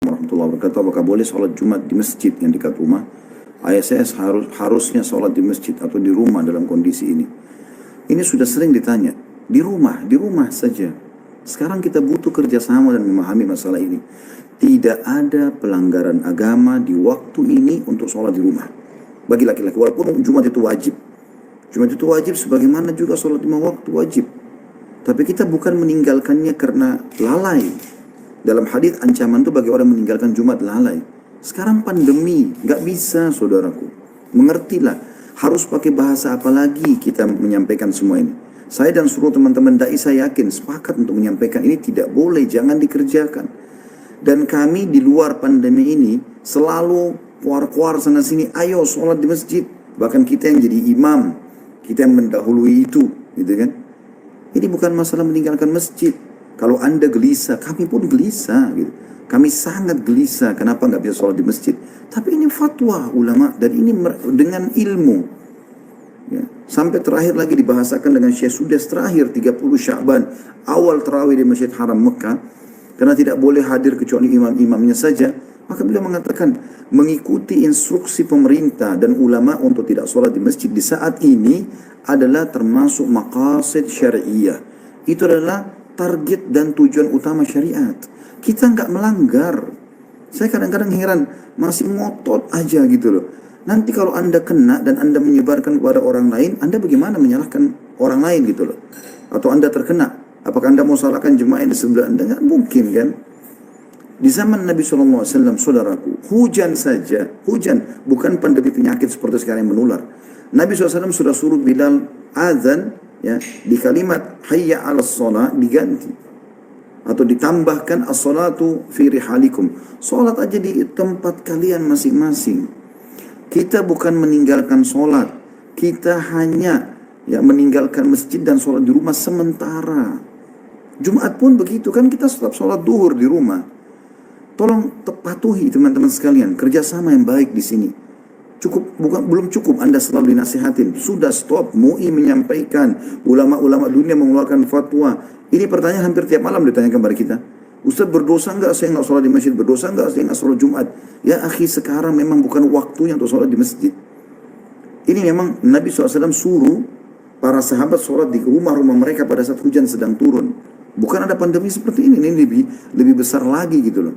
Warahmatullahi wabarakatuh. Apakah boleh sholat Jumat di masjid yang dekat rumah? Ayah saya harusnya sholat di masjid atau di rumah dalam kondisi ini. Ini sudah sering ditanya. Di rumah saja. Sekarang kita butuh kerjasama dan memahami masalah ini. Tidak ada pelanggaran agama di waktu ini untuk sholat di rumah. Bagi laki-laki, walaupun Jumat itu wajib. Jumat itu wajib sebagaimana juga sholat 5 waktu wajib. Tapi kita bukan meninggalkannya karena lalai. Dalam hadis ancaman itu bagi orang meninggalkan Jumat lalai. Sekarang pandemi, nggak bisa saudaraku. Mengertilah, harus pakai bahasa apa lagi kita menyampaikan semua ini. Saya dan seluruh teman-teman dai saya yakin sepakat untuk menyampaikan ini tidak boleh, jangan dikerjakan. Dan kami di luar pandemi ini selalu kuar-kuar sana sini, ayo sholat di masjid. Bahkan kita yang jadi imam, kita yang mendahului itu, gitu kan? Ini bukan masalah meninggalkan masjid. Kalau Anda gelisah, kami pun gelisah. Gitu. Kami sangat gelisah, kenapa nggak bisa sholat di masjid. Tapi ini fatwa ulama, dan ini dengan ilmu. Ya. Sampai terakhir lagi dibahasakan dengan Syekh Sudes terakhir, 30 Sya'ban, awal tarawih di Masjid Haram Mekah, karena tidak boleh hadir kecuali imam-imamnya saja. Maka beliau mengatakan, mengikuti instruksi pemerintah dan ulama untuk tidak sholat di masjid di saat ini adalah termasuk maqasid syari'iyah. Itu adalah target dan tujuan utama syariat. Kita nggak melanggar. Saya kadang-kadang heran, masih ngotot aja gitu loh. Nanti kalau Anda kena dan Anda menyebarkan kepada orang lain, Anda bagaimana menyalahkan orang lain gitu loh. Atau Anda terkena, apakah Anda mau salahkan jemaah di sebelah Anda? Nggak mungkin kan. Di zaman Nabi SAW, saudaraku, hujan saja, hujan, bukan pandemi penyakit seperti sekarang yang menular. Nabi SAW sudah suruh Bilal azan, ya, di kalimat hayya 'alas shalah diganti atau ditambahkan as-salatu fi rihalikum. Salat aja di tempat kalian masing-masing. Kita bukan meninggalkan salat, kita hanya meninggalkan masjid dan salat di rumah sementara. Jumat pun begitu kan, kita tetap salat duhur di rumah. Tolong patuhi teman-teman sekalian, kerjasama yang baik di sini. Belum cukup Anda selalu dinasihatin. Sudah stop, MUI menyampaikan, ulama-ulama dunia mengeluarkan fatwa. Ini pertanyaan hampir tiap malam ditanyakan kepada kita. Ustaz, berdosa enggak saya enggak sholat di masjid? Berdosa enggak saya enggak sholat Jumat? Ya akhi, sekarang memang bukan waktunya untuk sholat di masjid. Ini memang Nabi SAW suruh para sahabat sholat di rumah-rumah mereka pada saat hujan sedang turun. Bukan ada pandemi seperti ini lebih besar lagi gitu loh.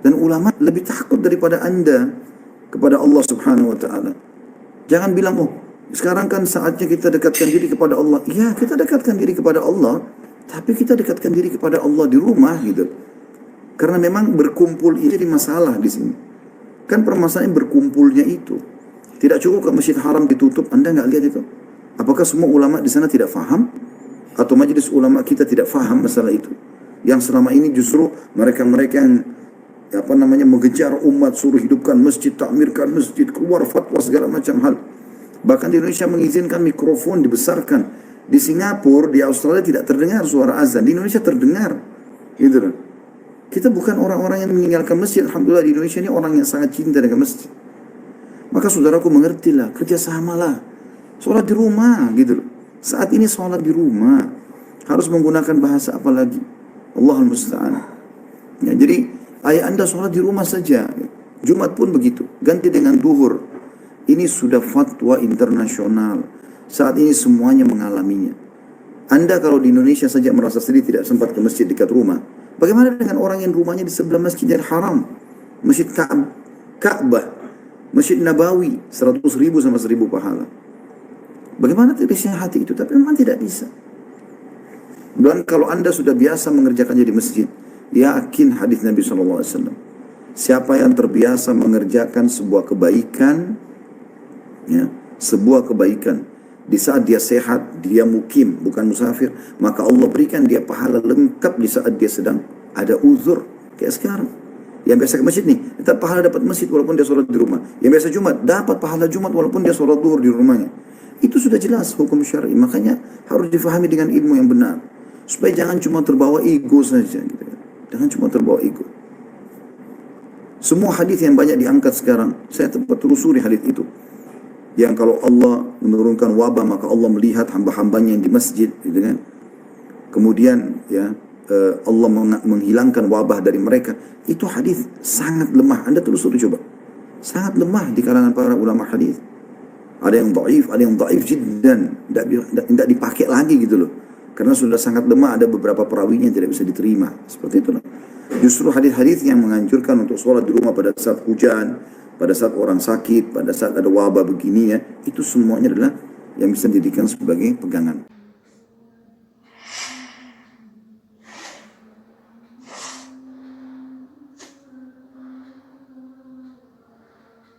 Dan ulama lebih takut daripada Anda kepada Allah Subhanahu wa taala. Jangan bilang, "Oh, sekarang kan saatnya kita dekatkan diri kepada Allah." Iya, kita dekatkan diri kepada Allah, tapi kita dekatkan diri kepada Allah di rumah gitu. Karena memang berkumpul ini jadi masalah di sini. Kan permasalahan berkumpulnya itu. Tidak cukup ke Masjid Haram ditutup, Anda nggak lihat itu? Apakah semua ulama di sana tidak faham? Atau majelis ulama kita tidak faham masalah itu? Yang selama ini justru mereka-mereka yang mengejar umat, suruh hidupkan masjid, takmirkan masjid, keluar fatwa segala macam hal. Bahkan di Indonesia mengizinkan mikrofon dibesarkan. Di Singapura, di Australia tidak terdengar suara azan, di Indonesia terdengar. Gitu loh. Kita bukan orang-orang yang meninggalkan masjid. Alhamdulillah di Indonesia ini orang yang sangat cinta dengan masjid. Maka saudaraku mengertilah, kerjasamalah. Sholat di rumah gitu loh. Saat ini sholat di rumah. Harus menggunakan bahasa apa lagi? Allahul Musta'an. Ya, jadi ayah Anda sholat di rumah saja. Jumat pun begitu. Ganti dengan duhur. Ini sudah fatwa internasional. Saat ini semuanya mengalaminya. Anda kalau di Indonesia saja merasa sedih tidak sempat ke masjid dekat rumah. Bagaimana dengan orang yang rumahnya di sebelah Masjidil Haram? Masjid Ka'bah. Masjid Nabawi. 100.000 sama 1.000 pahala. Bagaimana tirisnya hati itu? Tapi memang tidak bisa. Dan kalau Anda sudah biasa mengerjakannya di masjid, yakin hadis Nabi SAW. Siapa yang terbiasa mengerjakan sebuah kebaikan, sebuah kebaikan, di saat dia sehat, dia mukim, bukan musafir, maka Allah berikan dia pahala lengkap di saat dia sedang ada uzur. Kayak sekarang. Yang biasa ke masjid nih, tetap pahala dapat masjid walaupun dia sholat di rumah. Yang biasa Jumat, dapat pahala Jumat walaupun dia sholat duhur di rumahnya. Itu sudah jelas hukum syar'i. Makanya harus difahami dengan ilmu yang benar. Supaya jangan cuma terbawa ego saja. Gitu. Jangan cuma terbawa ego. Semua hadis yang banyak diangkat sekarang, saya tempat telusuri hadis itu. Yang kalau Allah menurunkan wabah, maka Allah melihat hamba-hambanya yang di masjid. Gitu kan? kemudian ya Allah menghilangkan wabah dari mereka, itu hadis sangat lemah. Anda telusuri coba, sangat lemah di kalangan para ulama hadis. Ada yang dhaif, ada yang dhaif jiddan, tidak dipakai lagi gitu loh. Karena sudah sangat lemah, ada beberapa perawinya yang tidak bisa diterima. Seperti itu. Justru hadis-hadis yang menganjurkan untuk sholat di rumah pada saat hujan, pada saat orang sakit, pada saat ada wabah begini ya, itu semuanya adalah yang bisa dijadikan sebagai pegangan.